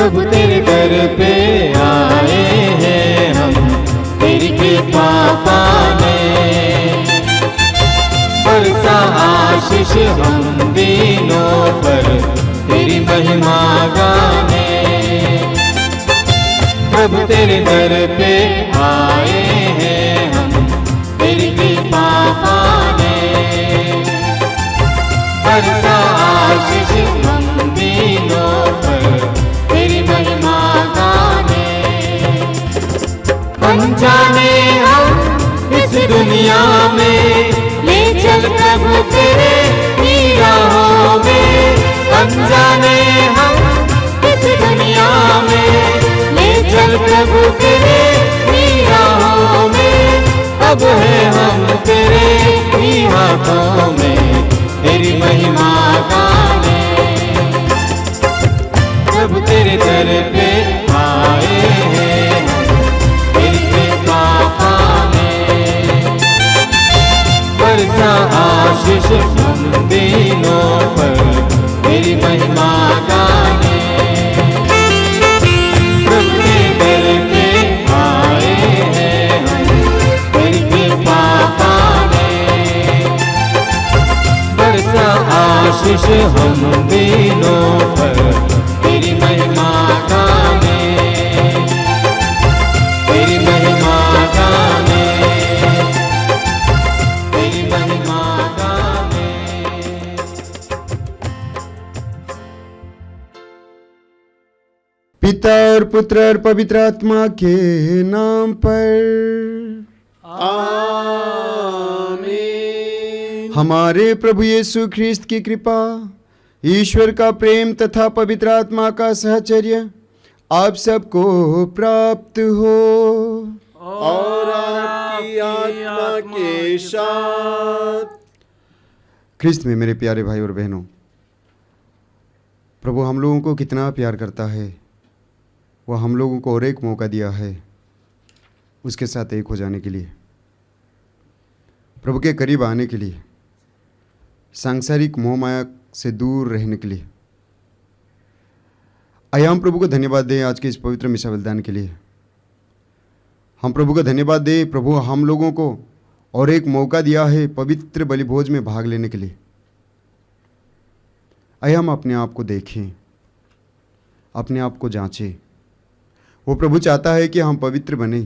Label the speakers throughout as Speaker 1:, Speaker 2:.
Speaker 1: प्रभु तेरे दर पे आए हैं हम तेरी कृपा पाने। बरसा आशीष हम दिनों पर तेरी महिमा गाने। प्रभु तेरे दर पे आए हैं हम तेरी कृपा पाने। बरसा आशीष हम दिनों पर तेरी महिमा गाने। अनजाने हम इस दुनिया में ले चल प्रभु तेरे ही राहों में। अनजाने हम इस दुनिया में ले चल प्रभु तेरे ही राहों में। अब है हम तेरे ही हाथों में तेरी महिमा गाने। प्रभु तेरे दर पे आए हैं तेरी कृपा पाने। बरसा आशीष हम दिनों पर तेरी महिमा गाने। प्रभु तेरे दर पे आए हैं तेरी कृपा पाने। बरसा आशीष हम दिनों पर तेरी महिमा गाने। तेरी महिमा गाने। तेरी महिमा गाने।
Speaker 2: पिता और पुत्र और पवित्र आत्मा के नाम पर
Speaker 3: आमीन।
Speaker 2: हमारे प्रभु यीशु ख्रिस्त की कृपा, ईश्वर का प्रेम तथा पवित्र आत्मा का सहचर्य आप सबको प्राप्त हो।
Speaker 3: और आपकी आत्मा के साथ।
Speaker 2: ख्रिस्त में मेरे प्यारे भाई और बहनों, प्रभु हम लोगों को कितना प्यार करता है। वह हम लोगों को और एक मौका दिया है उसके साथ एक हो जाने के लिए, प्रभु के करीब आने के लिए, सांसारिक मोह माया से दूर रहने के लिए। आइए हम प्रभु को धन्यवाद दें आज के इस पवित्र मिशा बलिदान के लिए। हम प्रभु को धन्यवाद दें, प्रभु हम लोगों को और एक मौका दिया है पवित्र बलिभोज में भाग लेने के लिए। आइए हम अपने आप को देखें, अपने आप को जांचें। वो प्रभु चाहता है कि हम पवित्र बने।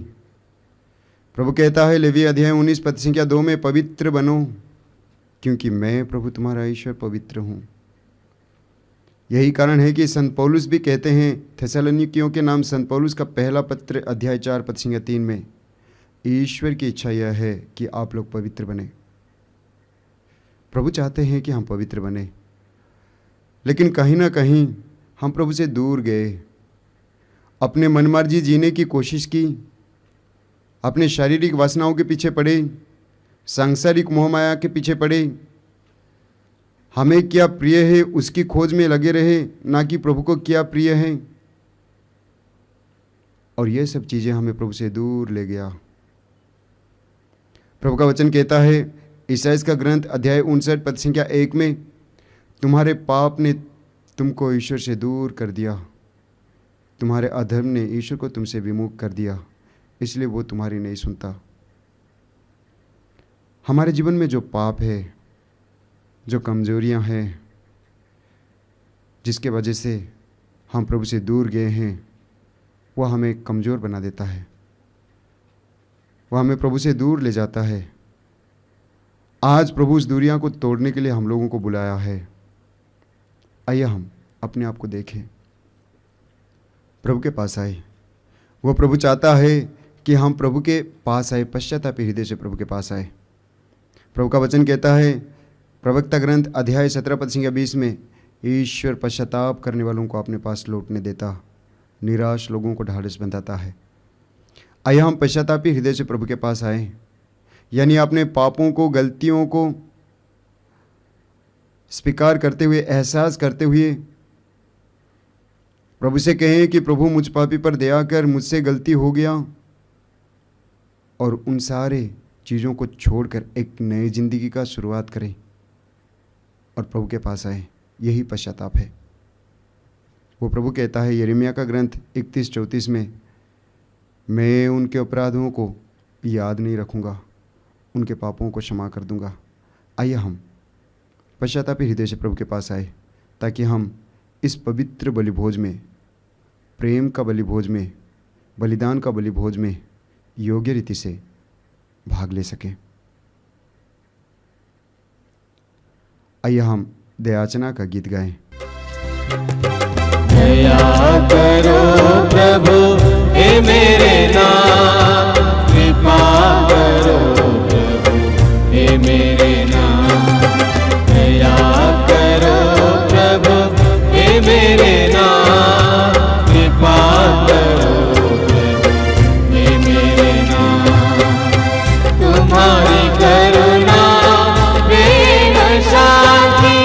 Speaker 2: प्रभु कहता है लेवी अध्याय 19 पद संख्या 2 में, पवित्र बनो क्योंकि मैं प्रभु तुम्हारा ईश्वर पवित्र हूँ। यही कारण है कि संत पौलुस भी कहते हैं, थेसलोनिकियों के नाम संत पौलुस का पहला पत्र अध्याय 4 पद संख्या 3 में, ईश्वर की इच्छा यह है कि आप लोग पवित्र बने। प्रभु चाहते हैं कि हम पवित्र बने, लेकिन कहीं ना कहीं हम प्रभु से दूर गए, अपने मनमर्जी जीने की कोशिश की, अपने शारीरिक वासनाओं के पीछे पड़े, सांसारिक मोह माया के पीछे पड़े। हमें क्या प्रिय है उसकी खोज में लगे रहे, ना कि प्रभु को क्या प्रिय है। और ये सब चीज़ें हमें प्रभु से दूर ले गया। प्रभु का वचन कहता है ईसाइया का ग्रंथ अध्याय 59 पद संख्या 1 में, तुम्हारे पाप ने तुमको ईश्वर से दूर कर दिया, तुम्हारे अधर्म ने ईश्वर को तुमसे विमुख कर दिया, इसलिए वो तुम्हारी नहीं सुनता। हमारे जीवन में जो पाप है, जो कमजोरियां हैं, जिसके वजह से हम प्रभु से दूर गए हैं, वह हमें कमज़ोर बना देता है, वह हमें प्रभु से दूर ले जाता है। आज प्रभु उस दूरियां को तोड़ने के लिए हम लोगों को बुलाया है। आइए हम अपने आप को देखें, प्रभु के पास आए। वो प्रभु चाहता है कि हम प्रभु के पास आए, पश्चातापी हृदय से प्रभु के पास आए। प्रभु का वचन कहता है प्रवक्ता ग्रंथ अध्याय 17 पद संख्या 20 में, ईश्वर पश्चाताप करने वालों को अपने पास लौटने देता, निराश लोगों को ढाढ़स बंधाता है। आइए हम पश्चातापी हृदय से प्रभु के पास आए, यानी अपने पापों को, गलतियों को स्वीकार करते हुए, एहसास करते हुए प्रभु से कहें कि प्रभु मुझ पापी पर दया कर, मुझसे गलती हो गया, और उन सारे चीज़ों को छोड़कर एक नई जिंदगी का शुरुआत करें और प्रभु के पास आए। यही पश्चाताप है। वो प्रभु कहता है यिर्मयाह का ग्रंथ 31-34 में, मैं उनके अपराधों को याद नहीं रखूँगा, उनके पापों को क्षमा कर दूँगा। आइए हम पश्चातापी हृदय से प्रभु के पास आए ताकि हम इस पवित्र बलिभोज में, प्रेम का बलिभोज में, बलिदान का बलिभोज में योग्य रीति से भाग ले सकें। आइए हम दयाचना का गीत गाएं।
Speaker 1: दया करो प्रभु हे मेरे नाथ, कृपा करो प्रभु हे मेरे नाथ, दया करो प्रभु हे मेरे नाथ, कृपा करो प्रभु हे मेरे नाथ, तुम्हारी करुणा प्रेम शांति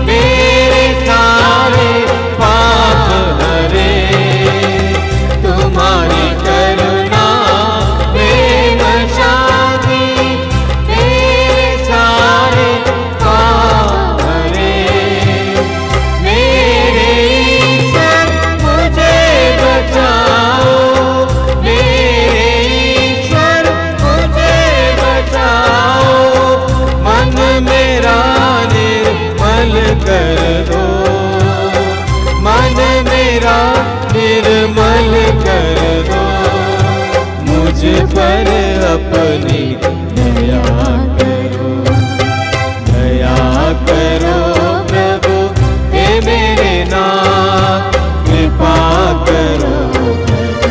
Speaker 1: मेरे सारे पाप हरे, तुम्हारी करुणा प्रेम शांति मेरे सारे पाप हरे, मेरे ईश्वर मुझे बचाओ, मेरे ईश्वर मुझे बचाओ, मन मेरा निर्मल कर दो, मन मेरा निर्मल कर दो, मुझ पर अपनी दया करो, दया करो प्रभु हे मेरे नाथ, कृपा करो प्रभु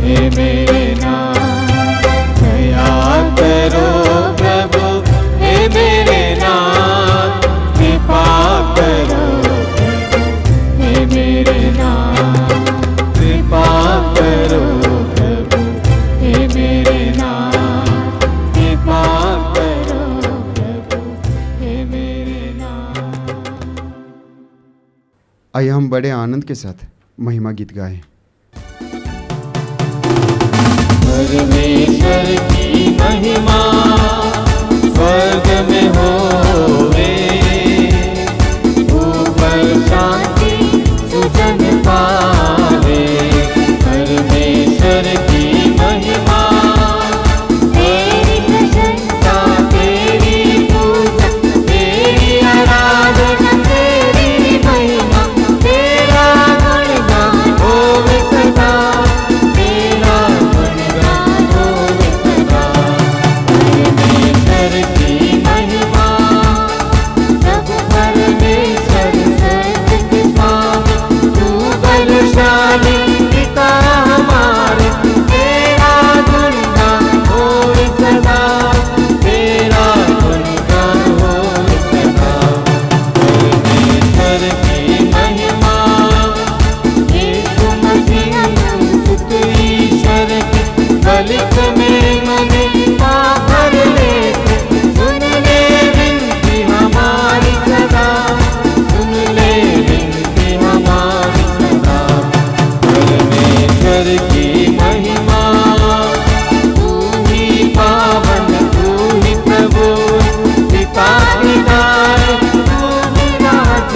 Speaker 1: हे मेरे नाथ, दया करो प्रभु हे मेरे नाथ, कृपा करो प्रभु हे मेरे नाथ, कृपा करो प्रभु हे मेरे नाथ, कृपा करो प्रभु हे मेरे नाथ।
Speaker 2: आइए हम बड़े आनंद के साथ महिमा गीत गाएं।
Speaker 1: परमेश्वर की महिमा स्वर्ग में होवे, ऊपर शांति सुजन पावे, परमेश्वर की महिमा, तेरी प्रशंसा तेरी पूजा तेरी आराधना तेरी महिमा, तेरा गुणगान होवे सदा, तेरा गुणगान होवे सदा, परमेश्वर की महिमा, प्रभु परमेश्वर सर्व के स्वामी, तू बलशाली पिता हमारे, तेरा गुणगान होवे सदा, तेरा गुणगान होवे सदा, परमेश्वर की महिमा, यीशु मसीह सुत ईश्वर के बलिक में मने पापर लेते, सुन ले विनती हमारी सदा, सुन ले विनती हमारी सदा, परमेश्वर की महिमा, तू ही पावन तू ही प्रभु, पिता पिताए तू ही राज,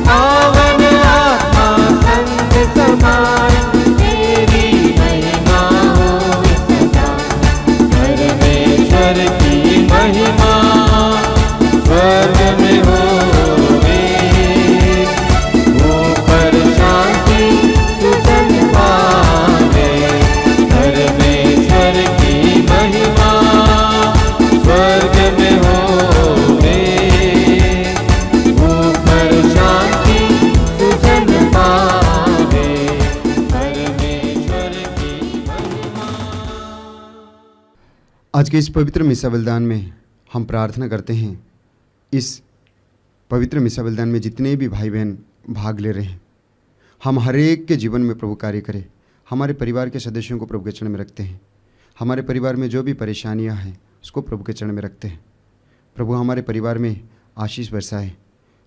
Speaker 1: पावन आत्मा संत समाए, तेरी महिमा होवे सदा, परमेश्वर की महिमा स्वर्ग में होवे, ऊपर शांति सुजन पावे, परमेश्वर की महिमा स्वर्ग में होवे, ऊपर शांति सुजन पावे, परमेश्वर की महिमा।
Speaker 2: आज के इस पवित्र मिसा बलिदान में हम प्रार्थना करते हैं, इस पवित्र मिसा बलिदान में जितने भी भाई बहन भाग ले रहे हैं, हम हर एक के जीवन में प्रभु कार्य करें। हमारे परिवार के सदस्यों को प्रभु के चरण में रखते हैं। हमारे परिवार में जो भी परेशानियां हैं उसको प्रभु के चरण में रखते हैं। प्रभु हमारे परिवार में आशीष बरसाए,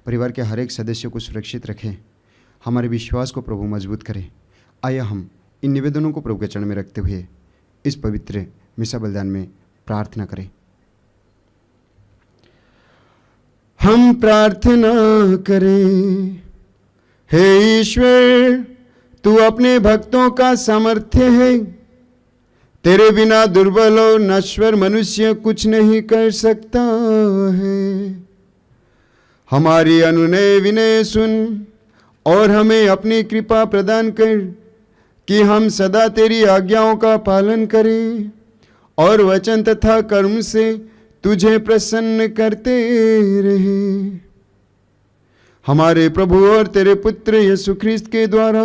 Speaker 2: परिवार के हर एक सदस्य को सुरक्षित रखें, हमारे विश्वास को प्रभु मजबूत करें। आइए हम इन निवेदनों को प्रभु के चरण में रखते हुए इस पवित्र मिसा बलिदान में प्रार्थना करें। हम प्रार्थना करें, हे ईश्वर, तू अपने भक्तों का सामर्थ्य है। तेरे बिना दुर्बल और नश्वर मनुष्य कुछ नहीं कर सकता है। हमारी अनुनय विनय सुन और हमें अपनी कृपा प्रदान कर कि हम सदा तेरी आज्ञाओं का पालन करें और वचन तथा कर्म से तुझे प्रसन्न करते रहें। हमारे प्रभु और तेरे पुत्र यीशु ख्रिस्त के द्वारा,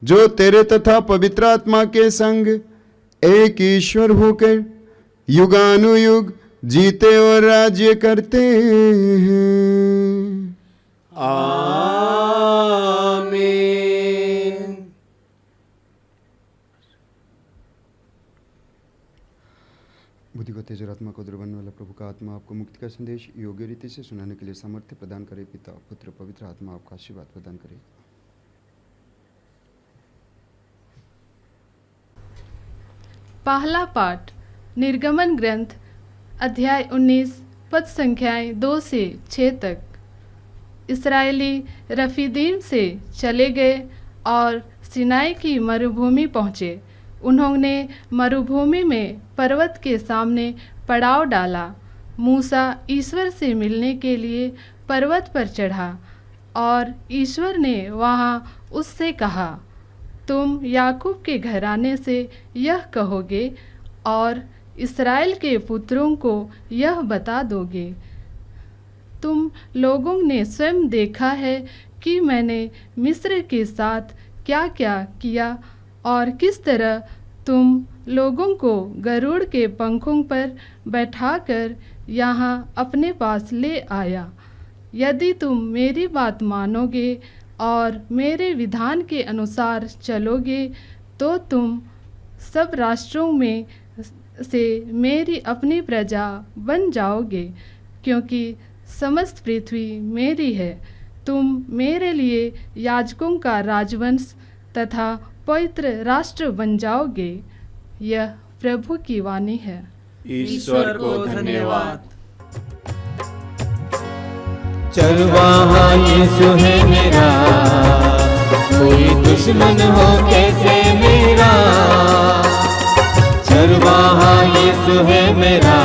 Speaker 2: जो तेरे तथा पवित्र आत्मा के संग एक ईश्वर होकर युगानुयुग जीते और राज्य करते हैं।
Speaker 3: आमीन।
Speaker 2: बुद्धि को तेज और आत्मा को दृढ़ बनने वाला प्रभु का आत्मा आपको मुक्ति का संदेश योग्य रीति से सुनाने के लिए सामर्थ्य प्रदान करे। पिता पुत्र पवित्र आत्मा आपका आशीर्वाद प्रदान करे।
Speaker 4: पहला पाठ निर्गमन ग्रंथ अध्याय 19 पद संख्याएं 2 से 6 तक। इस्राएली रफीदीम से चले गए और सिनाई की मरुभूमि पहुँचे। उन्होंने मरुभूमि में पर्वत के सामने पड़ाव डाला। मूसा ईश्वर से मिलने के लिए पर्वत पर चढ़ा और ईश्वर ने वहाँ उससे कहा, तुम याकूब के घराने से यह कहोगे और इस्राएल के पुत्रों को यह बता दोगे, तुम लोगों ने स्वयं देखा है कि मैंने मिस्र के साथ क्या क्या किया और किस तरह तुम लोगों को गरुड़ के पंखों पर बैठाकर यहाँ अपने पास ले आया। यदि तुम मेरी बात मानोगे और मेरे विधान के अनुसार चलोगे तो तुम सब राष्ट्रों में से मेरी अपनी प्रजा बन जाओगे, क्योंकि समस्त पृथ्वी मेरी है। तुम मेरे लिए याजकों का राजवंश तथा पवित्र राष्ट्र बन जाओगे। यह प्रभु की वाणी है।
Speaker 3: ईश्वर को धन्यवाद।
Speaker 1: चरवाहा यीशु है मेरा, कोई दुश्मन हो कैसे मेरा। चरवाहा यीशु है मेरा,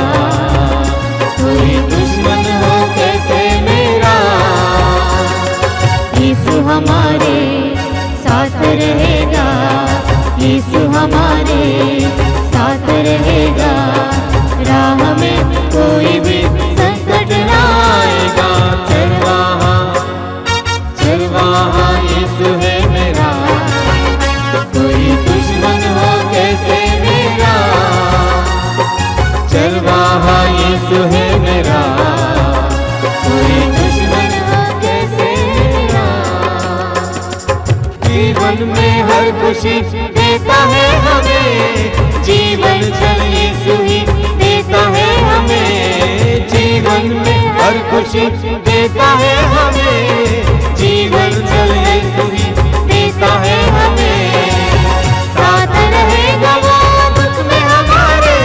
Speaker 1: कोई दुश्मन हो कैसे मेरा। यीशु हमारे साथ रहेगा, यीशु हमारे साथ रहेगा। राह में कोई भी संकट न आएगा। चरवाहा यीशु है मेरा, कोई दुश्मन हो कैसे मेरा। चरवाहा यीशु है मेरा, कोई दुश्मन हो कैसे मेरा। जीवन में हर खुशी देता है हमें, जीवन जल यीशु ही देता है हमें। जीवन में हर खुशी देता है हमें, जीवन जल यीशु ही देता है हमें। साथ रहेगा वो दुख में हमारे,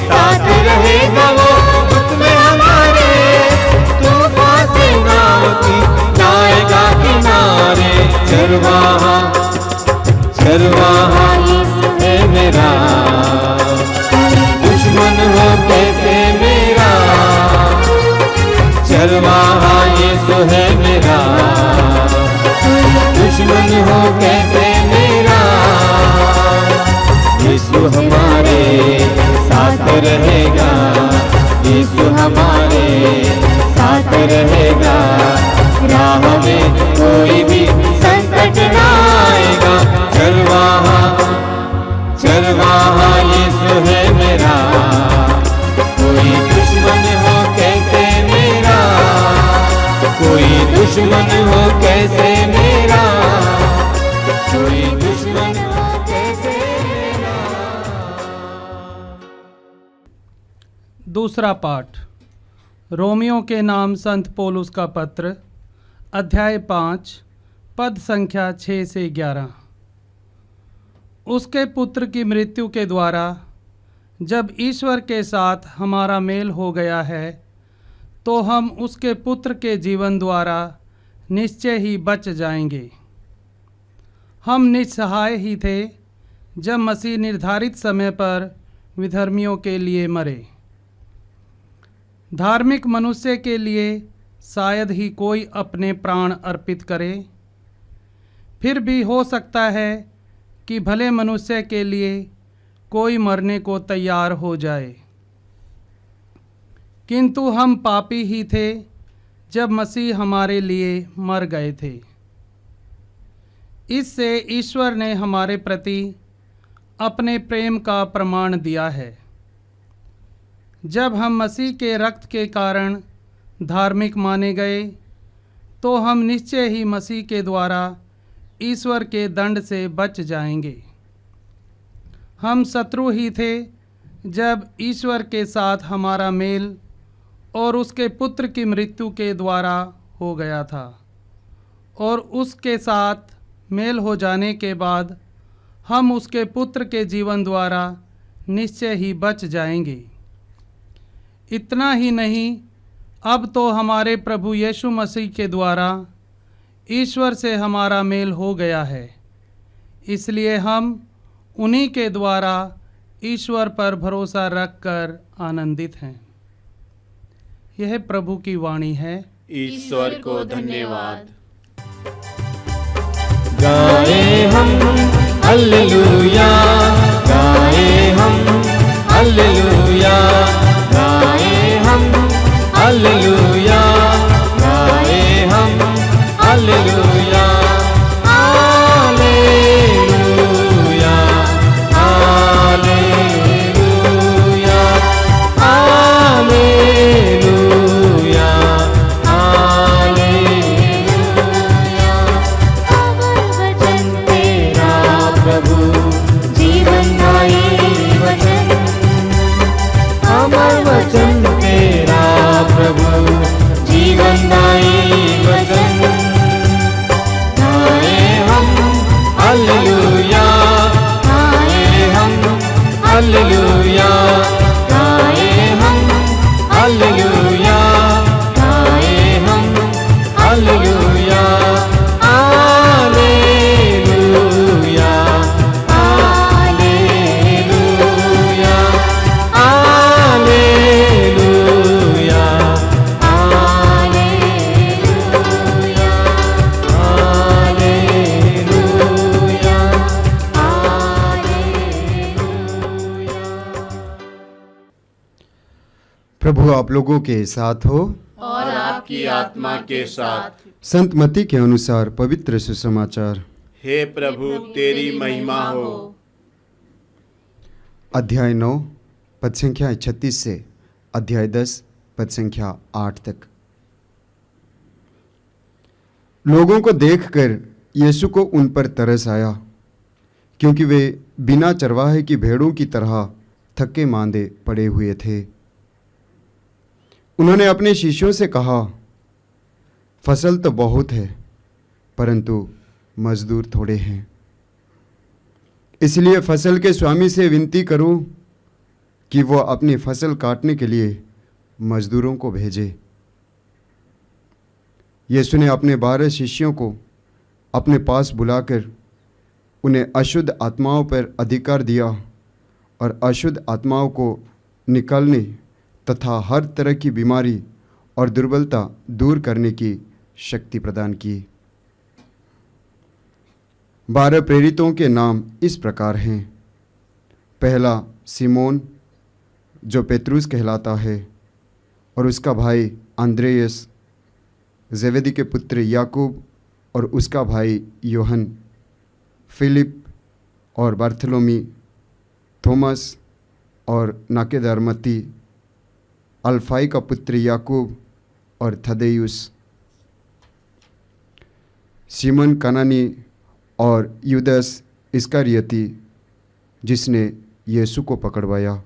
Speaker 1: साथ रहेगा वो दुख में हमारे। तूफान से नाव की लाएगा किनारे। चरवाहा चरवाहा यीशु है मेरा, दुश्मन हो कैसे मेरा। चरवाहा यीशु है मेरा, दुश्मन हो कैसे मेरा। यीशु हमारे साथ रहेगा, यीशु हमारे साथ रहेगा। राह में कोई भी संकट न आएगा। चरवाहा चरवाहा यीशु है मेरा, कोई दुश्मन हो कैसे मेरा। कोई दुश्मन हो कैसे मेरा, कोई दुश्मन हो कैसे मेरा।
Speaker 5: दूसरा पाठ रोमियों के नाम संत पौलुस का पत्र अध्याय 5 पद संख्या 6 से 11। उसके पुत्र की मृत्यु के द्वारा जब ईश्वर के साथ हमारा मेल हो गया है, तो हम उसके पुत्र के जीवन द्वारा निश्चय ही बच जाएंगे। हम निस्सहाय ही थे जब मसीह निर्धारित समय पर विधर्मियों के लिए मरे। धार्मिक मनुष्य के लिए शायद ही कोई अपने प्राण अर्पित करे, फिर भी हो सकता है कि भले मनुष्य के लिए कोई मरने को तैयार हो जाए। किंतु हम पापी ही थे जब मसीह हमारे लिए मर गए थे। इससे ईश्वर ने हमारे प्रति अपने प्रेम का प्रमाण दिया है। जब हम मसीह के रक्त के कारण धार्मिक माने गए तो हम निश्चय ही मसीह के द्वारा ईश्वर के दंड से बच जाएंगे। हम शत्रु ही थे जब ईश्वर के साथ हमारा मेल और उसके पुत्र की मृत्यु के द्वारा हो गया था, और उसके साथ मेल हो जाने के बाद हम उसके पुत्र के जीवन द्वारा निश्चय ही बच जाएंगे। इतना ही नहीं, अब तो हमारे प्रभु यीशु मसीह के द्वारा ईश्वर से हमारा मेल हो गया है, इसलिए हम उन्हीं के द्वारा ईश्वर पर भरोसा रखकर आनंदित हैं। यह प्रभु की वाणी है।
Speaker 3: ईश्वर को धन्यवाद।
Speaker 1: गाए हम हालेलुया, गाए हम हालेलुया, गाए हम हालेलुया, गाए हम hallelujah, hallelujah, hallelujah, hallelujah, hallelujah. अमर वचन तेरा प्रभु, जीवनदायी वचन, अमर वचन तेरा प्रभु, जीवनदायी वचन। गाए हम हालेलुया, गाए हम हालेलुया, गाए हम हालेलुया, गाए हम hallelujah, hallelujah, hallelujah, hallelujah, hallelujah, hallelujah, hallelujah.
Speaker 2: प्रभु आप लोगों के साथ हो।
Speaker 4: और
Speaker 3: आपकी आत्मा के साथ।
Speaker 2: संत मत्ती के अनुसार पवित्र सुसमाचार।
Speaker 3: हे प्रभु तेरी महिमा हो।
Speaker 2: अध्याय 9 पद संख्या 36 से अध्याय 10 पद संख्या 8 तक। लोगों को देखकर यीशु को उन पर तरस आया, क्योंकि वे बिना चरवाहे की भेड़ों की तरह थके मांदे पड़े हुए थे। उन्होंने अपने शिष्यों से कहा, फसल तो बहुत है, परंतु मजदूर थोड़े हैं। इसलिए फसल के स्वामी से विनती करो कि वो अपनी फसल काटने के लिए मजदूरों को भेजे। यीशु ने अपने 12 शिष्यों को अपने पास बुलाकर उन्हें अशुद्ध आत्माओं पर अधिकार दिया और अशुद्ध आत्माओं को निकालने तथा हर तरह की बीमारी और दुर्बलता दूर करने की शक्ति प्रदान की। 12 प्रेरितों के नाम इस प्रकार हैं। पहला सिमोन, जो पेत्रुस कहलाता है, और उसका भाई अंद्रेयस, ज़ेबेदी के पुत्र याकूब और उसका भाई योहन, फिलिप और बार्थोलोमी, थोमस और नाकेदार मत्ती, अल्फाई का पुत्र याकूब और थदेयुस, सिमोन कनानी और यूदस इस्करियोती, जिसने यीशु को पकड़वाया।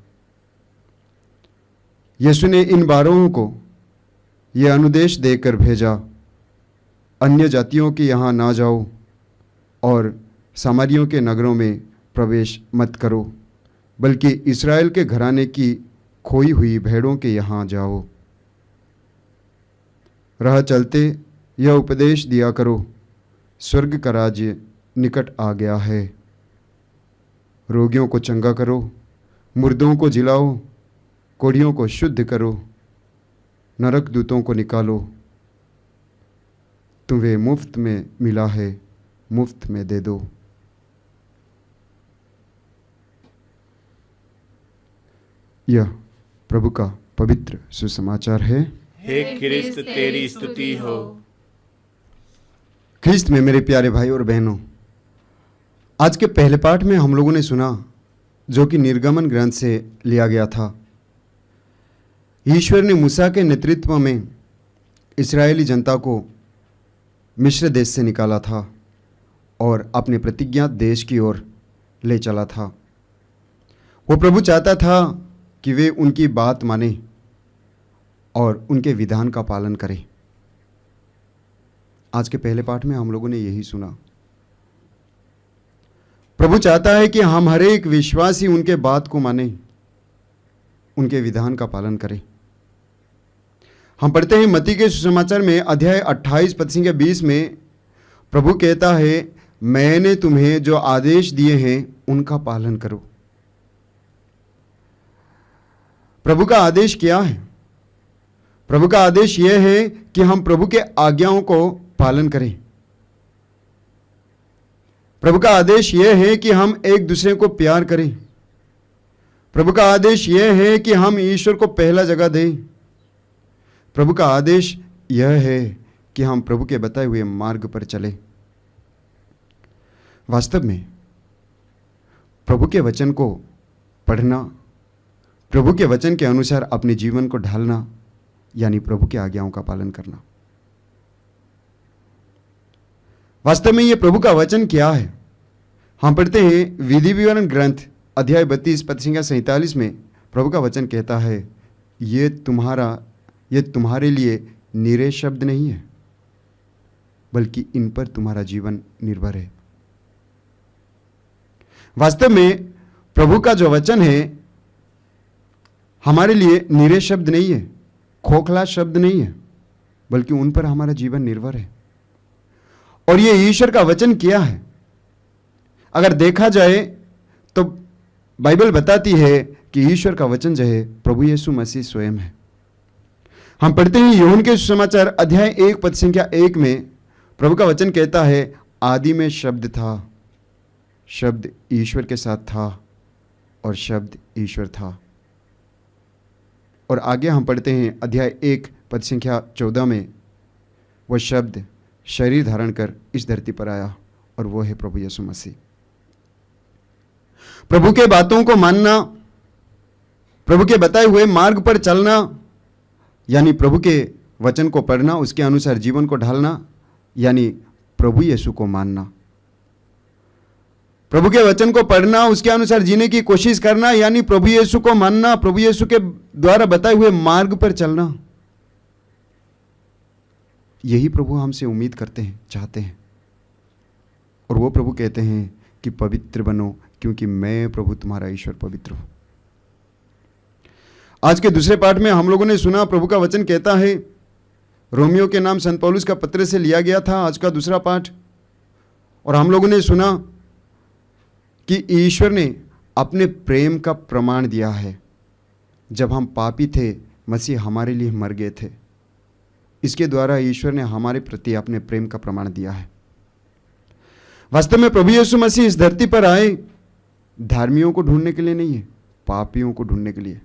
Speaker 2: यीशु ने इन 12 को यह अनुदेश देकर भेजा, अन्य जातियों के यहाँ ना जाओ और सामरियों के नगरों में प्रवेश मत करो, बल्कि इस्राएल के घराने की खोई हुई भेड़ों के यहाँ जाओ। राह चलते यह उपदेश दिया करो, स्वर्ग का राज्य निकट आ गया है। रोगियों को चंगा करो, मुर्दों को जिलाओ, कोढ़ियों को शुद्ध करो, नरक दूतों को निकालो। तुम्हें मुफ्त में मिला है, मुफ्त में दे दो। यह प्रभु का पवित्र सुसमाचार है।
Speaker 3: हे क्रिस्त तेरी स्तुति हो।
Speaker 2: ख्रिस्त में मेरे प्यारे भाई और बहनों, आज के पहले पाठ में हम लोगों ने सुना, जो कि निर्गमन ग्रंथ से लिया गया था। ईश्वर ने मूसा के नेतृत्व में इस्राएली जनता को मिस्र देश से निकाला था और अपने प्रतिज्ञा देश की ओर ले चला था। वो प्रभु चाहता था कि वे उनकी बात माने और उनके विधान का पालन करें। आज के पहले पाठ में हम लोगों ने यही सुना। प्रभु चाहता है कि हम हर एक विश्वासी उनके बात को माने, उनके विधान का पालन करें। हम पढ़ते हैं मत्ती के सुसमाचार में अध्याय 28 पद संख्या 20 में प्रभु कहता है, मैंने तुम्हें जो आदेश दिए हैं उनका पालन करो। प्रभु का आदेश क्या है? प्रभु का आदेश यह है कि हम प्रभु के आज्ञाओं को पालन करें। प्रभु का आदेश यह है कि हम एक दूसरे को प्यार करें। प्रभु का आदेश यह है कि हम ईश्वर को पहला जगह दें। प्रभु का आदेश यह है कि हम प्रभु के बताए हुए मार्ग पर चलें। वास्तव में प्रभु के वचन को पढ़ना, प्रभु के वचन के अनुसार अपने जीवन को ढालना, यानी प्रभु के आज्ञाओं का पालन करना। वास्तव में यह प्रभु का वचन क्या है? हम पढ़ते हैं विधि विवरण ग्रंथ अध्याय 32 पद संख्या 47 में प्रभु का वचन कहता है, ये तुम्हारे लिए निरे शब्द नहीं है, बल्कि इन पर तुम्हारा जीवन निर्भर है। वास्तव में प्रभु का जो वचन है हमारे लिए निरे शब्द नहीं है, खोखला शब्द नहीं है, बल्कि उन पर हमारा जीवन निर्भर है। और ये ईश्वर का वचन क्या है? अगर देखा जाए तो बाइबल बताती है कि ईश्वर का वचन जो है प्रभु यीशु मसीह स्वयं है। हम पढ़ते हैं यूहन्ना के सुसमाचार अध्याय 1 पद संख्या 1 में प्रभु का वचन कहता है, आदि में शब्द था, शब्द ईश्वर के साथ था और शब्द ईश्वर था। और आगे हम पढ़ते हैं अध्याय 1 पद संख्या 14 में, वह शब्द शरीर धारण कर इस धरती पर आया और वो है प्रभु यीशु मसीह। प्रभु के बातों को मानना, प्रभु के बताए हुए मार्ग पर चलना, यानी प्रभु के वचन को पढ़ना, उसके अनुसार जीवन को ढालना, यानी प्रभु यीशु को मानना। प्रभु के वचन को पढ़ना, उसके अनुसार जीने की कोशिश करना, यानी प्रभु यीशु को मानना, प्रभु यीशु के द्वारा बताए हुए मार्ग पर चलना। यही प्रभु हमसे उम्मीद करते हैं, चाहते हैं। और वो प्रभु कहते हैं कि पवित्र बनो, क्योंकि मैं प्रभु तुम्हारा ईश्वर पवित्र हूं। आज के दूसरे पाठ में हम लोगों ने सुना, प्रभु का वचन कहता है, रोमियो के नाम संत पौलुस का पत्र से लिया गया था आज का दूसरा पाठ। और हम लोगों ने सुना कि ईश्वर ने अपने प्रेम का प्रमाण दिया है। जब हम पापी थे, मसीह हमारे लिए मर गए थे। इसके द्वारा ईश्वर ने हमारे प्रति अपने प्रेम का प्रमाण दिया है। वास्तव में प्रभु यीशु मसीह इस धरती पर आए धार्मियों को ढूंढने के लिए नहीं है, पापियों को ढूंढने के लिए।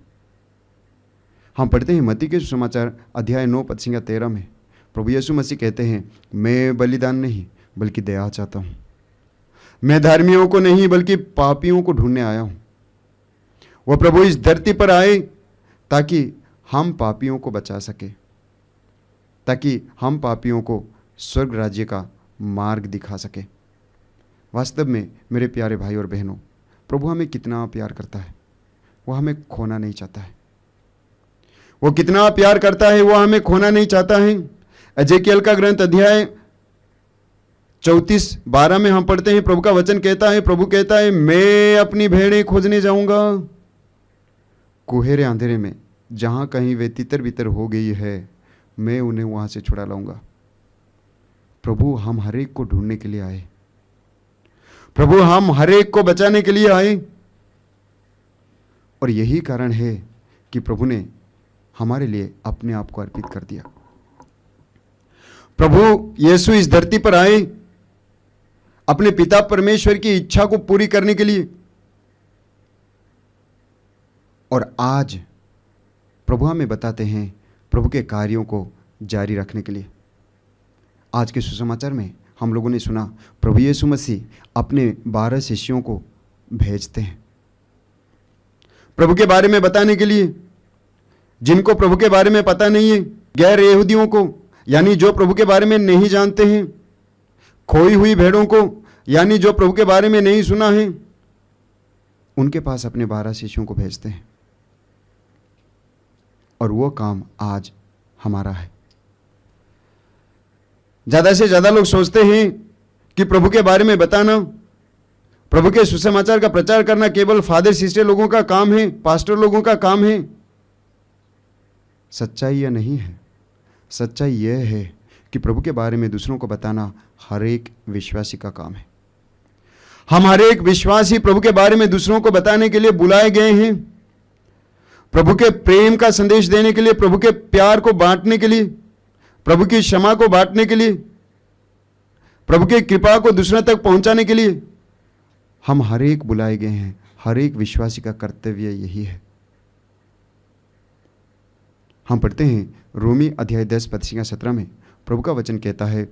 Speaker 2: हम पढ़ते हैं मत्ती के सुसमाचार अध्याय 9 पद संख्या 13 में प्रभु यीशु मसीह कहते हैं, मैं बलिदान नहीं बल्कि दया चाहता हूं। मैं धार्मियों को नहीं बल्कि पापियों को ढूंढने आया हूं। वह प्रभु इस धरती पर आए ताकि हम पापियों को बचा सके, ताकि हम पापियों को स्वर्ग राज्य का मार्ग दिखा सके। वास्तव में मेरे प्यारे भाई और बहनों, प्रभु हमें कितना प्यार करता है। वह हमें खोना नहीं चाहता है। वो कितना प्यार करता है, वो हमें खोना नहीं चाहता है। एजेकियल का ग्रंथ अध्याय 34:12 में हम पढ़ते हैं, प्रभु का वचन कहता है, प्रभु कहता है, मैं अपनी भेड़ें खोजने जाऊंगा कुहेरे अंधेरे में, जहां कहीं वे तितर बितर हो गई है, मैं उन्हें वहां से छुड़ा लाऊंगा। प्रभु हम हर एक को ढूंढने के लिए आए, प्रभु हम हर एक को बचाने के लिए आए। और यही कारण है कि प्रभु ने हमारे लिए अपने आप को अर्पित कर दिया। प्रभु यीशु इस धरती पर आए अपने पिता परमेश्वर की इच्छा को पूरी करने के लिए, और आज प्रभु हमें बताते हैं प्रभु के कार्यों को जारी रखने के लिए। आज के सुसमाचार में हम लोगों ने सुना प्रभु यीशु मसीह अपने 12 शिष्यों को भेजते हैं प्रभु के बारे में बताने के लिए, जिनको प्रभु के बारे में पता नहीं है, गैर यहूदियों को, यानी जो प्रभु के बारे में नहीं जानते हैं, खोई हुई भेड़ों को, यानी जो प्रभु के बारे में नहीं सुना है, उनके पास अपने 12 शिष्यों को भेजते हैं। और वो काम आज हमारा है। ज्यादा से ज्यादा लोग सोचते हैं कि प्रभु के बारे में बताना, प्रभु के सुसमाचार का प्रचार करना केवल फादर सिस्टर लोगों का काम है, पास्टर लोगों का काम है। सच्चाई यह नहीं है। सच्चाई यह है कि प्रभु के बारे में दूसरों को बताना हर एक विश्वासी का काम है। हम हर एक विश्वासी प्रभु के बारे में दूसरों को बताने के लिए बुलाए गए हैं, प्रभु के प्रेम का संदेश देने के लिए, प्रभु के प्यार को बांटने के लिए, प्रभु की क्षमा को बांटने के लिए, प्रभु की कृपा को दूसरों तक पहुंचाने के लिए हम हर एक बुलाए गए हैं। हर एक विश्वासी का कर्तव्य यही है। हम पढ़ते हैं रोमी अध्याय 10 पद 17 में प्रभु का वचन कहता है,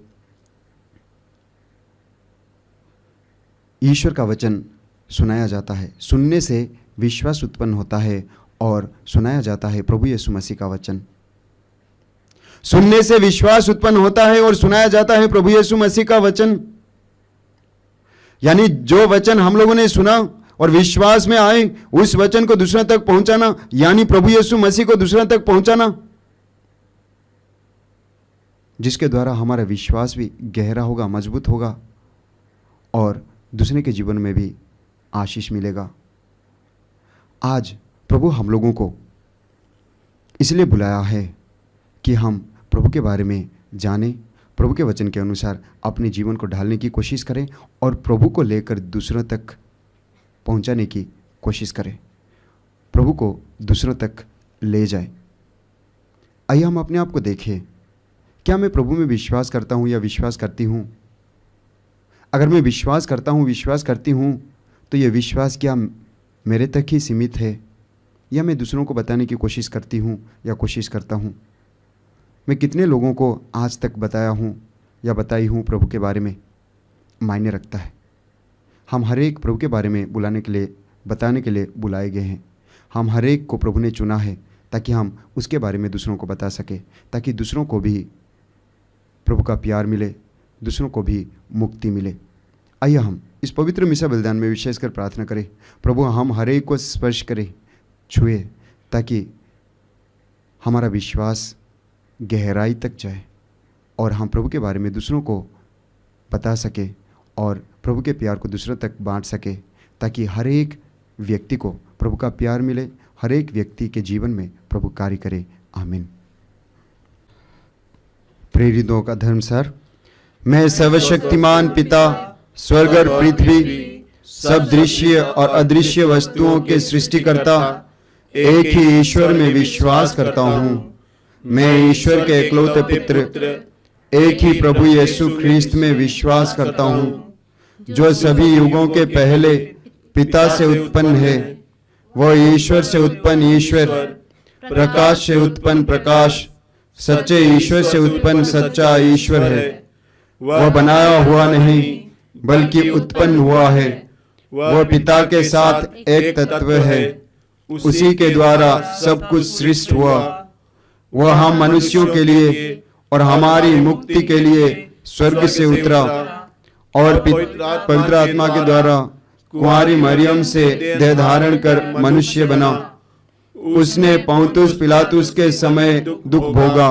Speaker 2: ईश्वर का वचन सुनाया जाता है, सुनने से विश्वास उत्पन्न होता है, और सुनाया जाता है प्रभु यीशु मसीह का वचन। सुनने से विश्वास उत्पन्न होता है और सुनाया जाता है प्रभु यीशु मसीह का वचन। यानी जो वचन हम लोगों ने सुना और विश्वास में आए, उस वचन को दूसरों तक पहुंचाना, यानी प्रभु यीशु मसीह को दूसरों तक पहुंचाना, जिसके द्वारा हमारा विश्वास भी गहरा होगा, मजबूत होगा, और दूसरे के जीवन में भी आशीष मिलेगा। आज प्रभु हम लोगों को इसलिए बुलाया है कि हम प्रभु के बारे में जानें, प्रभु के वचन के अनुसार अपने जीवन को ढालने की कोशिश करें और प्रभु को लेकर दूसरों तक पहुंचाने की कोशिश करें, प्रभु को दूसरों तक ले जाए। आइए हम अपने आप को देखें, क्या मैं प्रभु में विश्वास करता हूं या विश्वास करती हूं? अगर मैं विश्वास करता हूं, विश्वास करती हूं, तो यह विश्वास क्या मेरे तक ही सीमित है या मैं दूसरों को बताने की कोशिश करती हूं या कोशिश करता हूं? मैं कितने लोगों को आज तक बताया हूं या बताई हूं प्रभु के बारे में, मायने रखता है। हम हर एक प्रभु के बारे में बुलाने के लिए, बताने के लिए बुलाए गए हैं। हम हर एक को प्रभु ने चुना है ताकि हम उसके बारे में दूसरों को बता सके, ताकि दूसरों को भी प्रभु का प्यार मिले, दूसरों को भी मुक्ति मिले। आइए हम इस पवित्र मिसा बलिदान में विशेषकर प्रार्थना करें, प्रभु हम हर एक को स्पर्श करें, छुए, ताकि हमारा विश्वास गहराई तक जाए और हम प्रभु के बारे में दूसरों को बता सके और प्रभु के प्यार को दूसरों तक बांट सके, ताकि हर एक व्यक्ति को प्रभु का प्यार मिले, हर एक व्यक्ति के जीवन में प्रभु कार्य करे। आमीन। प्रेरितों का धर्मसार। मैं सर्वशक्तिमान पिता, स्वर्ग और पृथ्वी, सब दृश्य और अदृश्य वस्तुओं के सृष्टिकर्ता एक ही ईश्वर में विश्वास करता हूँ। मैं ईश्वर के एकलौते पुत्र, एक ही प्रभु यीशु ख्रीस्त में विश्वास करता हूँ, जो सभी युगों के पहले पिता से उत्पन्न है। वह ईश्वर से उत्पन्न ईश्वर, प्रकाश से उत्पन्न प्रकाश, सच्चे ईश्वर से उत्पन्न सच्चा ईश्वर है। वह बनाया हुआ नहीं बल्कि उत्पन्न हुआ है। वह पिता के साथ एक तत्व है। उसी के द्वारा सब कुछ सृष्ट हुआ। वह हम मनुष्यों के लिए और हमारी मुक्ति के लिए स्वर्ग से उतरा और पवित्र आत्मा के द्वारा कुंवारी मरियम से देह धारण कर मनुष्य बना। उसने पौंतुस पिलातुस के समय दुख भोगा।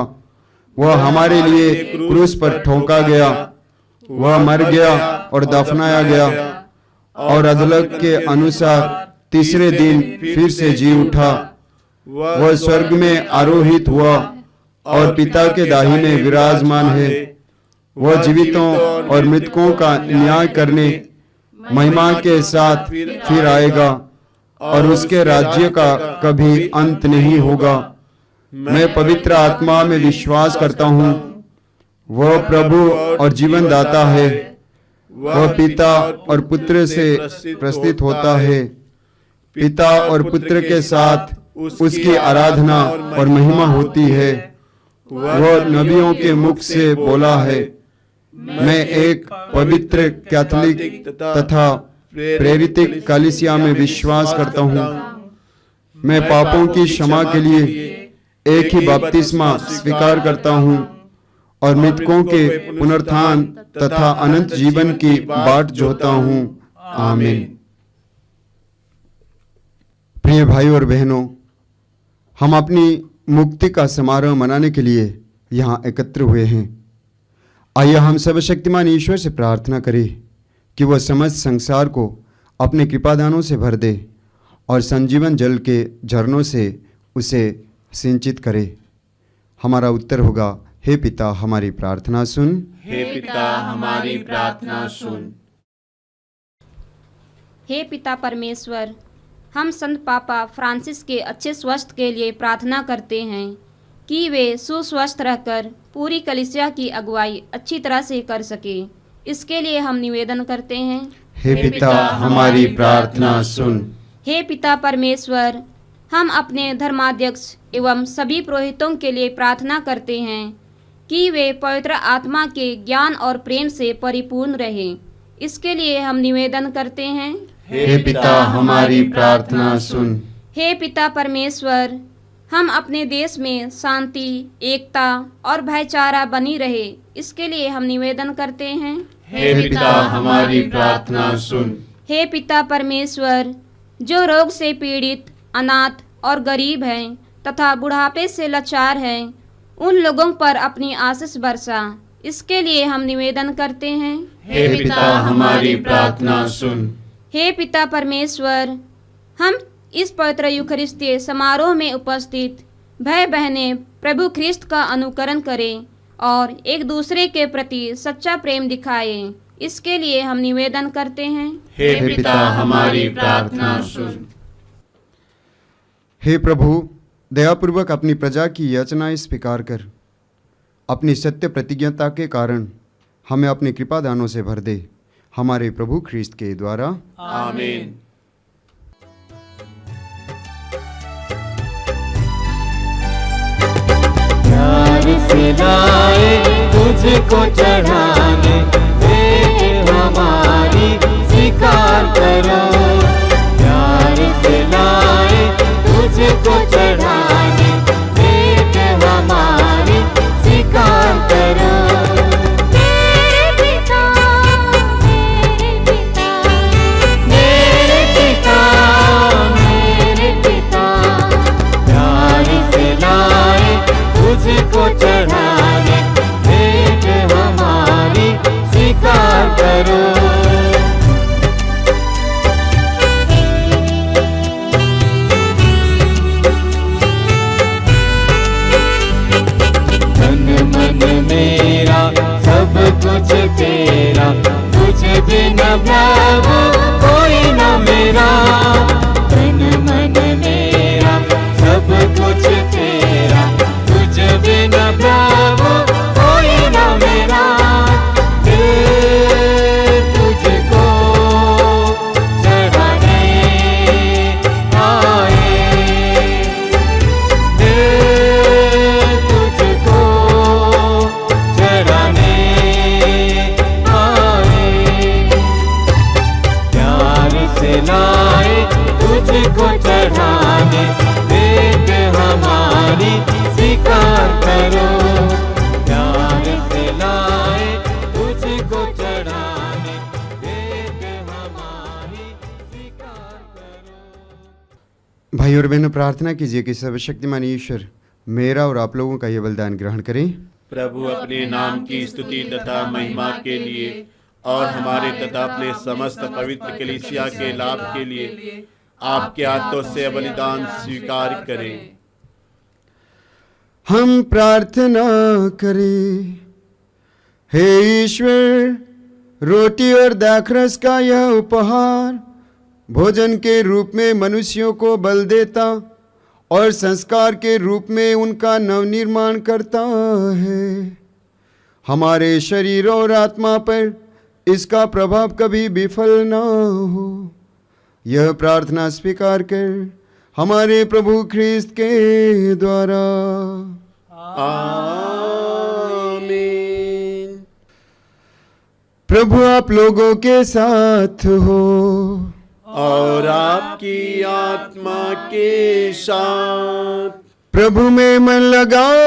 Speaker 2: वह हमारे लिए क्रूस पर ठोका गया। वह मर गया और दफनाया गया और अधलग के अनुसार तीसरे दिन फिर से जी उठा। वह स्वर्ग में आरोहित हुआ और पिता के दाहिने विराजमान है। वह जीवितों और मृतकों का न्याय करने महिमा के साथ फिर आएगा और उसके राज्य का कभी अंत नहीं होगा। मैं पवित्र आत्मा में विश्वास करता हूँ, वह प्रभु और जीवन दाता है। वह पिता और पुत्र से प्रस्थित होता है। पिता और पुत्र के साथ उसकी आराधना और महिमा होती है। वह नबियों के मुख से बोला है। मैं एक पवित्र कैथोलिक तथा प्रेरित कलीसिया में विश्वास करता हूँ। मैं पापों की क्षमा के लिए एक ही बपतिस्मा स्वीकार करता हूँ और मृतकों के पुनरुत्थान तथा अनंत जीवन की बाट जोहता हूँ। आमीन। प्रिय भाइयों और बहनों, हम अपनी मुक्ति का समारोह मनाने के लिए यहाँ एकत्र हुए हैं। आइए हम सर्वशक्तिमान ईश्वर से प्रार्थना करें कि वह समस्त संसार को अपने कृपादानों से भर दे और संजीवन जल के झरनों से उसे सिंचित करे। हमारा उत्तर होगा, हे पिता हमारी प्रार्थना सुन।
Speaker 3: हे पिता हमारी प्रार्थना सुन।
Speaker 6: हे पिता परमेश्वर, हम संत पापा फ्रांसिस के अच्छे स्वास्थ्य के लिए प्रार्थना करते हैं कि वे सुस्वस्थ रहकर पूरी कलीसिया की अगुवाई अच्छी तरह से कर सके। इसके लिए हम निवेदन करते हैं,
Speaker 2: हे पिता हमारी प्रार्थना सुन।
Speaker 6: हे पिता परमेश्वर, हम अपने धर्माध्यक्ष एवं सभी पुरोहितों के लिए प्रार्थना करते हैं कि वे पवित्र आत्मा के ज्ञान और प्रेम से परिपूर्ण रहें। इसके लिए हम निवेदन करते हैं,
Speaker 2: हे पिता हमारी प्रार्थना सुन।
Speaker 6: हे पिता परमेश्वर, हम अपने देश में शांति, एकता और भाईचारा बनी रहे। इसके लिए हम निवेदन करते हैं,
Speaker 3: हे पिता हमारी प्रार्थना सुन।
Speaker 6: हे पिता परमेश्वर, जो रोग से पीड़ित, अनाथ और गरीब हैं तथा बुढ़ापे से लाचार हैं, उन लोगों पर अपनी आशीष बरसा। इसके लिए हम निवेदन करते हैं,
Speaker 3: हे पिता हमारी प्रार्थना सुन।
Speaker 6: हे पिता परमेश्वर, हम इस पवित्र यूखरिस्तीय समारोह में उपस्थित भाई बहनें प्रभु ख्रिस्त का अनुकरण करें और एक दूसरे के प्रति सच्चा प्रेम दिखाएं। इसके लिए हम निवेदन करते हैं,
Speaker 3: हे पिता हमारी प्रार्थना सुन।
Speaker 2: हे प्रभु, दयापूर्वक अपनी प्रजा की याचनाएं स्वीकार कर अपनी सत्य प्रतिज्ञता के कारण हमें अपनी कृपा दानों से भर दे, हमारे प्रभु ख्रिस्त के द्वारा।
Speaker 3: आमीन।
Speaker 1: प्यार से लाए तुझको चढ़ाने, भेंट हमारी स्वीकार करो। प्यार से लाए तुझको चढ़ाने, भेंट हमारी स्वीकार करो। मेरे पिता, मेरे पिता, मेरे पिता, मेरे पिता, प्यार से लाए तुझको चढ़ाने, भेंट हमारी स्वीकार करो। तन मन मेरा सब कुछ तेरा, तुझ बिना प्रभु कोई न मेरा। तन मन मेरा सब कुछ तेरा, तुझ बिना प्रभु कोई न मेरा। दिल तुझको चढ़ाने आए, दिल तुझको चढ़ाने आए। प्यार से लाए तुझको चढ़ाने, भेंट हमारी स्वीकार करो। प्यार से लाए तुझको चढ़ाने, भेंट हमारी स्वीकार करो।
Speaker 2: भाई और बहनों, प्रार्थना कीजिए कि सर्वशक्तिमान ईश्वर मेरा और आप लोगों का ये बलिदान ग्रहण करें।
Speaker 3: प्रभु अपने नाम की स्तुति तथा महिमा के लिए और हमारे तथा अपने समस्त पवित्र कलीसिया के लाभ के लिए आपके हाथों से बलिदान स्वीकार करें।
Speaker 2: हम प्रार्थना करें। हे ईश्वर, रोटी और दाखरस का यह उपहार भोजन के रूप में मनुष्यों को बल देता और संस्कार के रूप में उनका नवनिर्माण करता है। हमारे शरीर और आत्मा पर इसका प्रभाव कभी विफल न हो। यह प्रार्थना स्वीकार कर हमारे प्रभु ख्रीस्त के द्वारा।
Speaker 3: आमीन।
Speaker 2: प्रभु आप लोगों के साथ हो
Speaker 3: और आपकी आत्मा के साथ।
Speaker 2: प्रभु में मन लगाइए।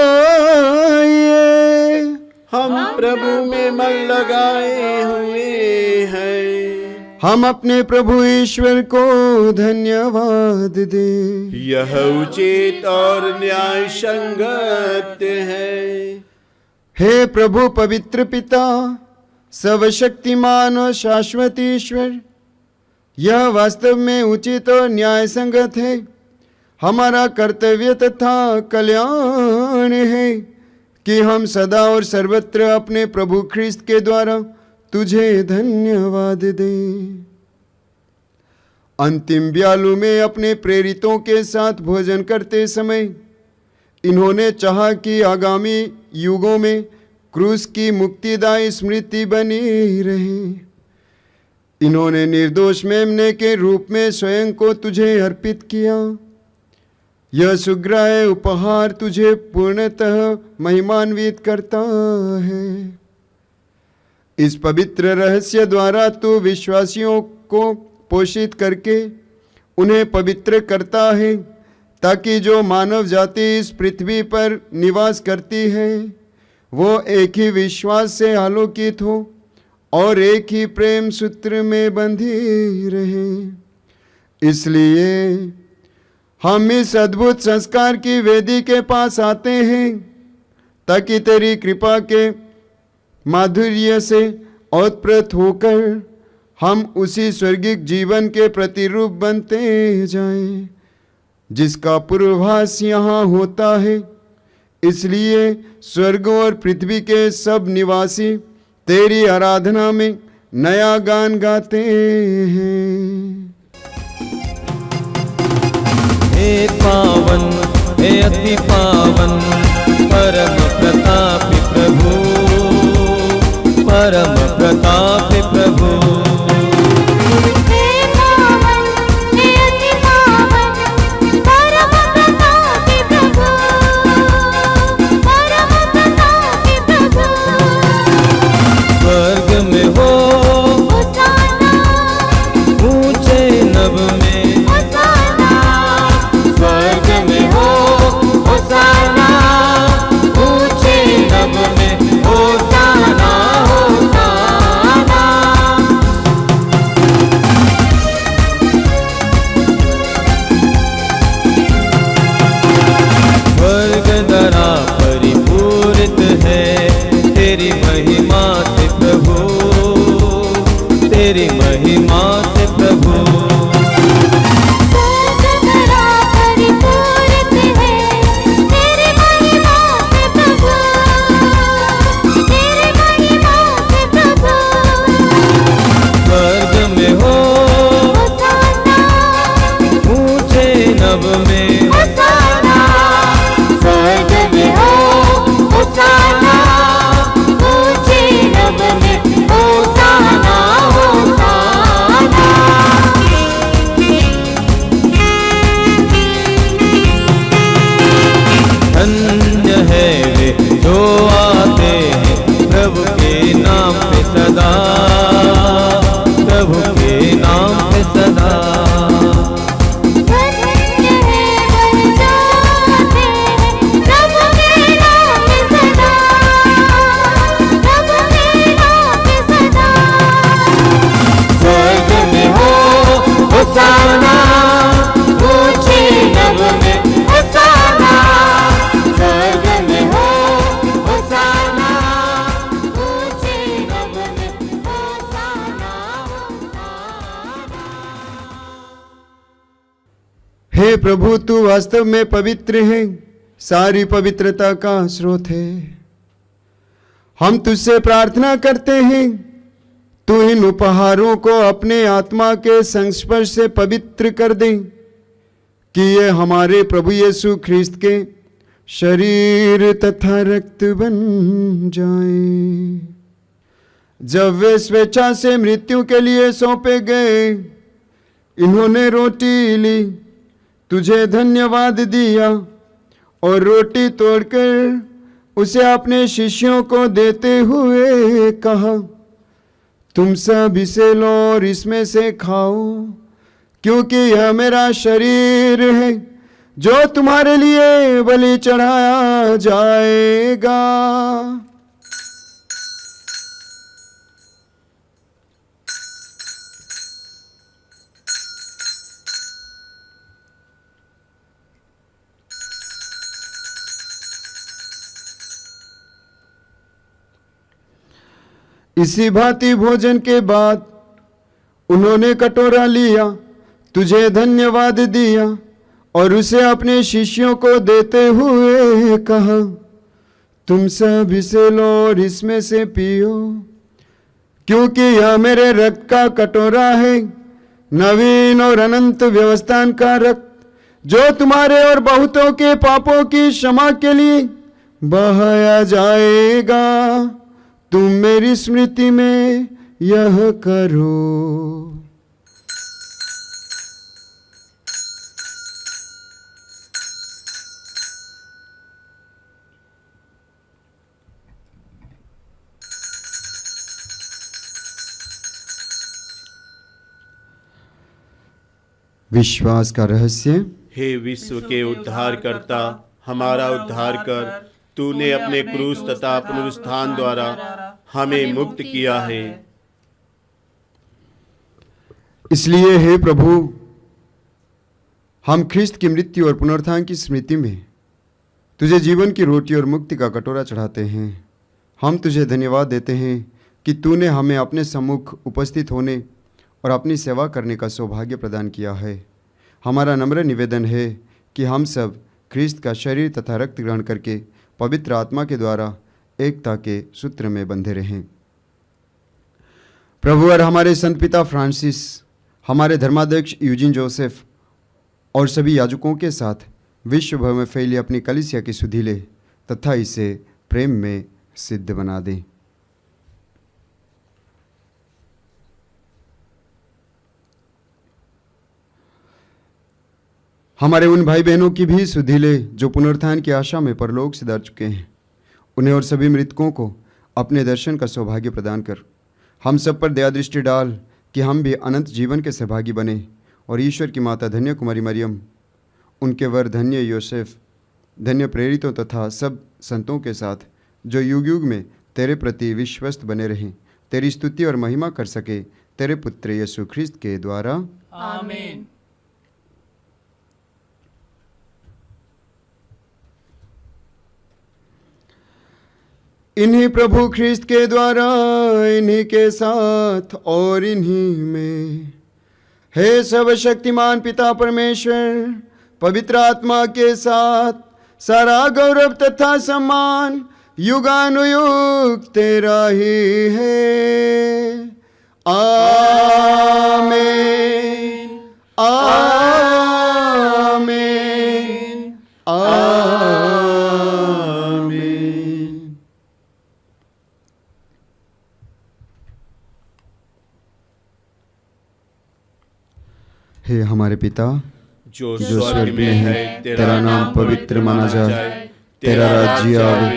Speaker 3: हम प्रभु में मन लगाए हुए हैं।
Speaker 2: हम अपने प्रभु ईश्वर को धन्यवाद दें।
Speaker 3: यह उचित और न्याय संगत है।
Speaker 2: हे प्रभु पवित्र पिता, सर्वशक्तिमान और शाश्वत ईश्वर, यह वास्तव में उचित और न्याय संगत है। हमारा कर्तव्य तथा कल्याण है कि हम सदा और सर्वत्र अपने प्रभु ख्रीस्त के द्वारा तुझे धन्यवाद दें। अंतिम ब्यालू में अपने प्रेरितों के साथ भोजन करते समय इन्होंने चाहा कि आगामी युगों में क्रूस की मुक्तिदायी स्मृति बनी रहे। इन्होंने निर्दोष मेमने के रूप में स्वयं को तुझे अर्पित किया। यह सुग्राह्य उपहार तुझे पूर्णतः महिमान्वित करता है। इस पवित्र रहस्य द्वारा तू विश्वासियों को पोषित करके उन्हें पवित्र करता है, ताकि जो मानव जाति इस पृथ्वी पर निवास करती है वो एक ही विश्वास से आलोकित हो और एक ही प्रेम सूत्र में बंधी रहे। इसलिए हम इस अद्भुत संस्कार की वेदी के पास आते हैं, ताकि तेरी कृपा के माधुर्य से ओतप्रोत होकर हम उसी स्वर्गिक जीवन के प्रतिरूप बनते जाएं, जिसका पूर्वाभास यहाँ होता है। इसलिए स्वर्ग और पृथ्वी के सब निवासी तेरी आराधना में नया गान गाते हैं।
Speaker 1: हे पावन, हे अति पावन, परम प्रतापी प्रभु, परम प्रतापी प्रभु। तेरी महिमा से प्रभु। स्वर्ग में हो ऊंचे नभ में, स्वर्ग में हो होसाना, ऊंचे नभ में होसाना। धन्य है वे जो आते हैं प्रभु के नाम पे सदा, प्रभु के नाम पे सदा। स्वर्ग में हो होसाना, ऊंचे नभ में होसाना, स्वर्ग में हो होसाना, ऊंचे नभ में होसाना।
Speaker 2: हे प्रभु, तू वास्तव में पवित्र है, सारी पवित्रता का स्रोत है। हम तुझसे प्रार्थना करते हैं, तू इन उपहारों को अपने आत्मा के संस्पर्श से पवित्र कर दे, कि ये हमारे प्रभु यीशु ख्रिस्त के शरीर तथा रक्त बन जाए। जब वे स्वेच्छा से मृत्यु के लिए सौंपे गए, इन्होंने रोटी ली, तुझे धन्यवाद दिया और रोटी तोड़कर उसे अपने शिष्यों को देते हुए कहा, तुम सब इसे लो और इसमें से खाओ, क्योंकि यह मेरा शरीर है जो तुम्हारे लिए बलि चढ़ाया जाएगा। इसी भांति भोजन के बाद उन्होंने कटोरा लिया, तुझे धन्यवाद दिया और उसे अपने शिष्यों को देते हुए कहा, तुम सब इसे लो और इसमें से पियो, क्योंकि यह मेरे रक्त का कटोरा है, नवीन और अनंत व्यवस्थान का रक्त, जो तुम्हारे और बहुतों के पापों की क्षमा के लिए बहाया जाएगा। तुम मेरी स्मृति में यह करो। विश्वास का रहस्य।
Speaker 3: हे विश्व के उद्धारकर्ता, हमारा उद्धार कर, तूने अपने क्रूस तथा पुनरुत्थान द्वारा हमें मुक्त किया है।
Speaker 2: इसलिए हे प्रभु, हम ख्रिस्त की मृत्यु और पुनरुत्थान की स्मृति में तुझे जीवन की रोटी और मुक्ति का कटोरा चढ़ाते हैं। हम तुझे धन्यवाद देते हैं कि तूने हमें अपने सम्मुख उपस्थित होने और अपनी सेवा करने का सौभाग्य प्रदान किया है। हमारा नम्र निवेदन है कि हम सब ख्रिस्त का शरीर तथा रक्त ग्रहण करके पवित्र आत्मा के द्वारा एकता के सूत्र में बंधे रहें। प्रभु और हमारे संत पिता फ्रांसिस, हमारे धर्माध्यक्ष यूजिन जोसेफ और सभी याजकों के साथ विश्व भर में फैली अपनी कलीसिया की सुधि ले तथा इसे प्रेम में सिद्ध बना दें। हमारे उन भाई बहनों की भी सुधि ले जो पुनरुत्थान की आशा में परलोक सिधार चुके हैं। उन्हें और सभी मृतकों को अपने दर्शन का सौभाग्य प्रदान कर हम सब पर दया दृष्टि डाल कि हम भी अनंत जीवन के सहभागी बने। और ईश्वर की माता धन्य कुमारी मरियम, उनके वर धन्य योसेफ, धन्य प्रेरितों तथा सब संतों के साथ जो युग युग में तेरे प्रति विश्वस्त बने रहें, तेरी स्तुति और महिमा कर सके, तेरे पुत्र यीशु ख्रिस्त के द्वारा।
Speaker 5: आमीन।
Speaker 2: इन्हीं प्रभु ख्रिस्त के द्वारा, इन्हीं के साथ और इन्हीं में, हे सर्वशक्तिमान पिता परमेश्वर, पवित्र आत्मा के साथ सारा गौरव तथा सम्मान युगानुयुग तेरा ही है। आमीन, आमीन, आमीन। हे हमारे पिता
Speaker 3: जो
Speaker 2: जो
Speaker 3: स्वर्ग में है,
Speaker 2: तेरा नाम पवित्र माना जाए, तेरा राज्य आवे,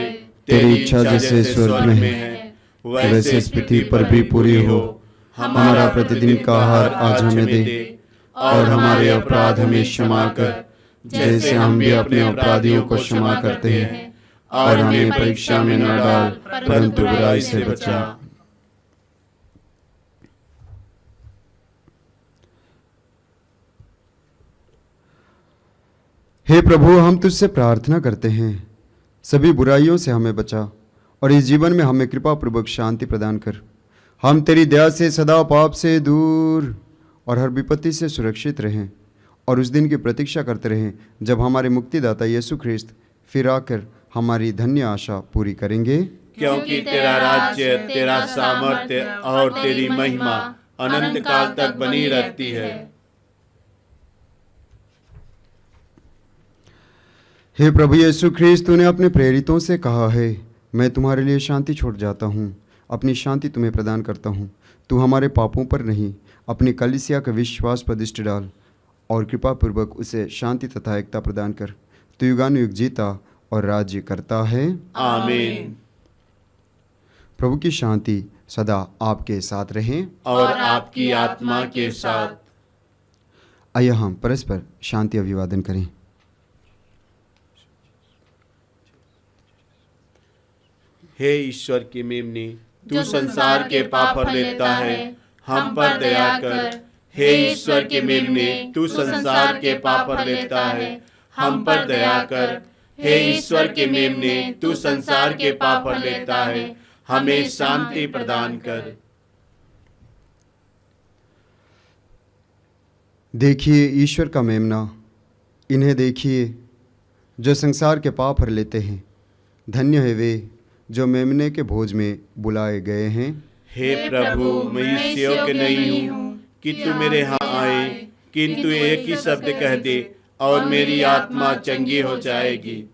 Speaker 2: तेरी इच्छा जैसे स्वर्ग में है वैसे इस पृथ्वी पर भी पूरी हो। हमारा प्रतिदिन का आहार आज हमें दे, और हमारे अपराध हमें क्षमा कर, जैसे हम भी अपने अपराधियों को क्षमा करते हैं, और हमें परीक्षा में न डाल, परंतु बुराई से बचा। हे प्रभु, हम तुझसे प्रार्थना करते हैं, सभी बुराइयों से हमें बचा और इस जीवन में हमें कृपा पूर्वक शांति प्रदान कर। हम तेरी दया से सदा पाप से दूर और हर विपत्ति से सुरक्षित रहें, और उस दिन की प्रतीक्षा करते रहें जब हमारे मुक्तिदाता यीशु ख्रिस्त फिर आकर हमारी धन्य आशा पूरी करेंगे।
Speaker 3: क्योंकि तेरा राज्य, तेरा सामर्थ्य और तेरी महिमा अनंत काल तक बनी रहती है।
Speaker 2: हे प्रभु यीशु ख्रीस्त, तूने अपने प्रेरितों से कहा है, मैं तुम्हारे लिए शांति छोड़ जाता हूँ, अपनी शांति तुम्हें प्रदान करता हूँ। तू हमारे पापों पर नहीं, अपनी कलीसिया का विश्वास पर दृष्टि डाल और कृपापूर्वक उसे शांति तथा एकता प्रदान कर। तू युगानुयुग जीता और राज्य करता है।
Speaker 3: आमीन।
Speaker 2: प्रभु की शांति सदा आपके साथ रहे
Speaker 3: और आपकी आत्मा के साथ।
Speaker 2: आइए हम परस्पर शांति अभिवादन करें।
Speaker 3: हे ईश्वर की मेमने, तू संसार के पाप हर लेता है, हम पर दया कर। हे ईश्वर के मेमने, तू संसार के पाप हर लेता है, हम पर दया कर। हे ईश्वर के मेमने, तू संसार के पाप हर लेता है, हमें शांति प्रदान कर।
Speaker 2: देखिए ईश्वर का मेमना, इन्हें देखिए जो संसार के पाप हर लेते हैं। धन्य है वे जो मेमने के भोज में बुलाए गए हैं।
Speaker 3: हे प्रभु, मैं इस योग्य नहीं हूँ कि तू मेरे यहाँ आए, किंतु एक ही शब्द कह दे और मेरी आत्मा चंगी हो जाएगी।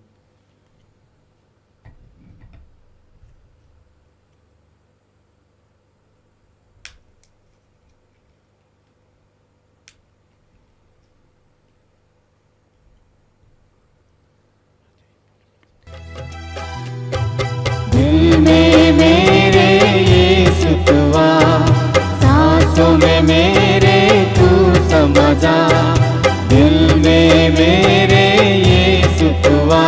Speaker 1: दिल में मेरे यीशु तू आ, सांसों में मेरे तू समा जा। दिल में मेरे यीशु तू आ,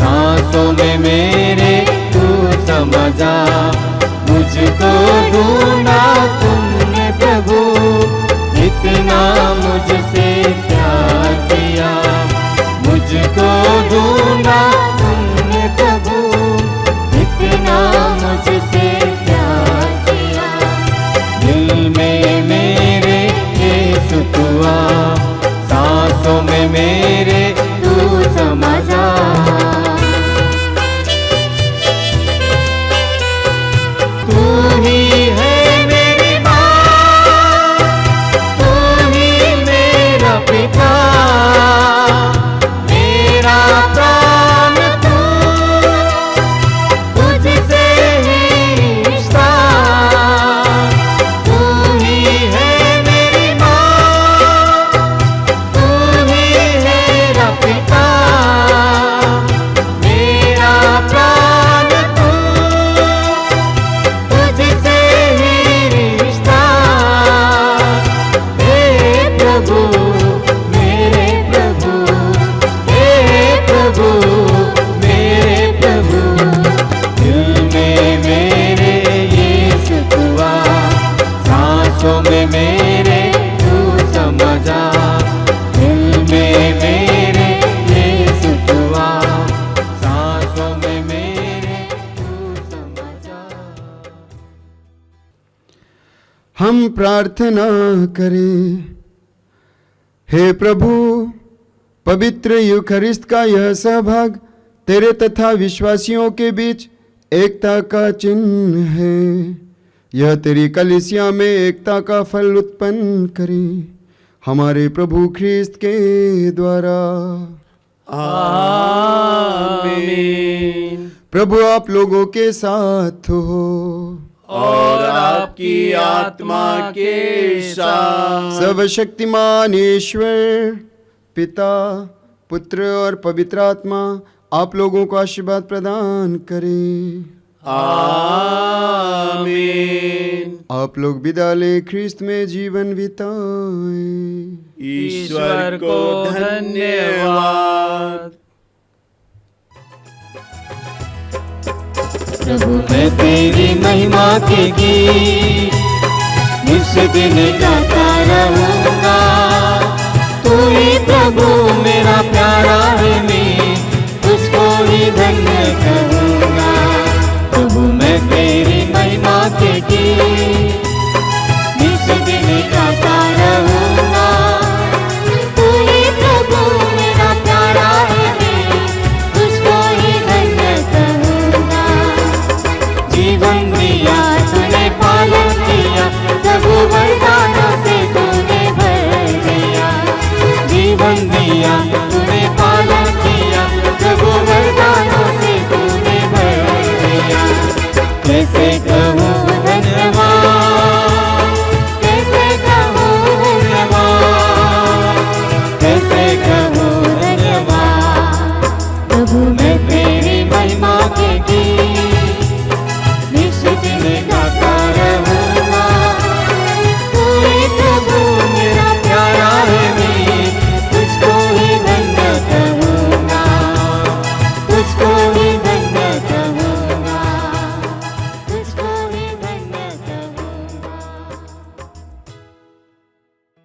Speaker 1: सांसों में मेरे तू समा जा। मुझको ढूंढा तुमने प्रभु, इतना मुझसे प्यार किया। मुझको ढूंढा तुमने प्रभु, इतना मुझसे प्यार किया। दिल में मेरे यीशु तू आ, सांसों में मेरे तू समा जा। तू ही है मेरी माँ, तू ही मेरा पिता, मेरा प्राण तू, तुझसे ही रिश्ता। तू ही है मेरी माँ, तू ही मेरा पिता, मेरा प्राण तू, तुझसे ही रिश्ता। हे प्रभु मेरे प्रभु, हे प्रभु मेरे प्रभु। दिल में मेरे यीशु तू आ, सांसों में मेरे तू समा जा। दिल में मेरे यीशु तू आ, सांसों में मेरे तू समा जा।
Speaker 2: हम प्रार्थना करें। हे प्रभु, पवित्र यूखरिस्त का यह सहभाग तेरे तथा विश्वासियों के बीच एकता का चिन्ह है। यह तेरी कलीसिया में एकता का फल उत्पन्न करे, हमारे प्रभु ख्रीस्त के द्वारा।
Speaker 3: आमीन।
Speaker 2: प्रभु आप लोगों के साथ हो
Speaker 3: और आपकी आत्मा के साथ।
Speaker 2: सर्वशक्तिमान ईश्वर पिता, पुत्र और पवित्र आत्मा आप लोगों को आशीर्वाद प्रदान करे।
Speaker 3: आमीन।
Speaker 2: आप लोग विदा ले ख्रीस्त में जीवन बिताए।
Speaker 3: ईश्वर को धन्यवाद।
Speaker 1: प्रभु मैं तेरी महिमा के गीत निस दिन गाता रहूंगा। तू ही प्रभु मेरा प्यारा है, मैं तुझको ही धन्य कहूँगा। प्रभु मैं तेरी महिमा के गीत निस दिन गाता रहूंगा। तू ही प्रभु मेरा प्यारा है, मैं तुझको ही धन्य कहूँगा। कैसे